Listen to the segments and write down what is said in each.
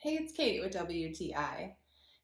Hey, it's Kate with WTI.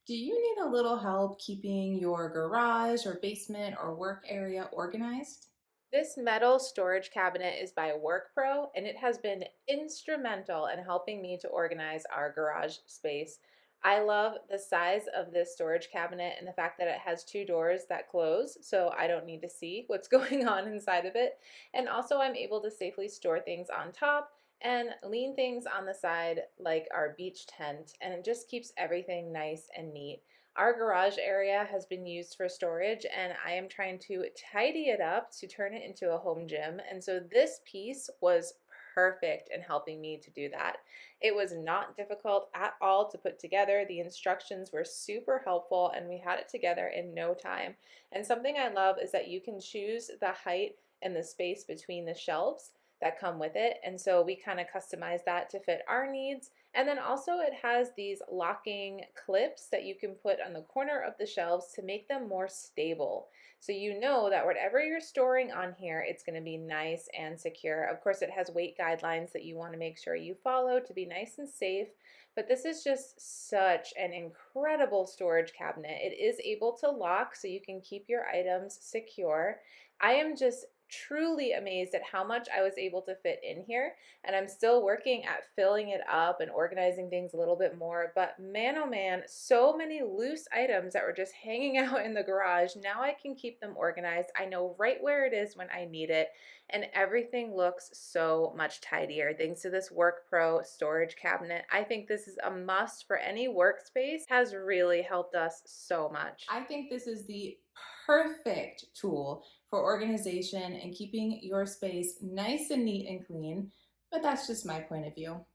Do you need a little help keeping your garage or basement or work area organized? This metal storage cabinet is by WorkPro, and it has been instrumental in helping me to organize our garage space. I love the size of this storage cabinet and the fact that it has two doors that close, so I don't need to see what's going on inside of it. And also, I'm able to safely store things on top and lean things on the side like our beach tent, and it just keeps everything nice and neat. Our garage area has been used for storage, and I am trying to tidy it up to turn it into a home gym. And so this piece was perfect in helping me to do that. It was not difficult at all to put together. The instructions were super helpful, and we had it together in no time. And something I love is that you can choose the height and the space between the shelves that come with it. And so we kind of customize that to fit our needs. And then also it has these locking clips that you can put on the corner of the shelves to make them more stable. So you know that whatever you're storing on here, it's going to be nice and secure. Of course, it has weight guidelines that you want to make sure you follow to be nice and safe. But this is just such an incredible storage cabinet. It is able to lock so you can keep your items secure. I am just truly amazed at how much I was able to fit in here, and I'm still working at filling it up and organizing things a little bit more. But man, oh man, so many loose items that were just hanging out in the garage. Now I can keep them organized. I know right where it is when I need it, and everything looks so much tidier thanks to this WorkPro storage cabinet. I think this is a must for any workspace. It has really helped us so much. I think this is the perfect tool for organization and keeping your space nice and neat and clean, but that's just my point of view.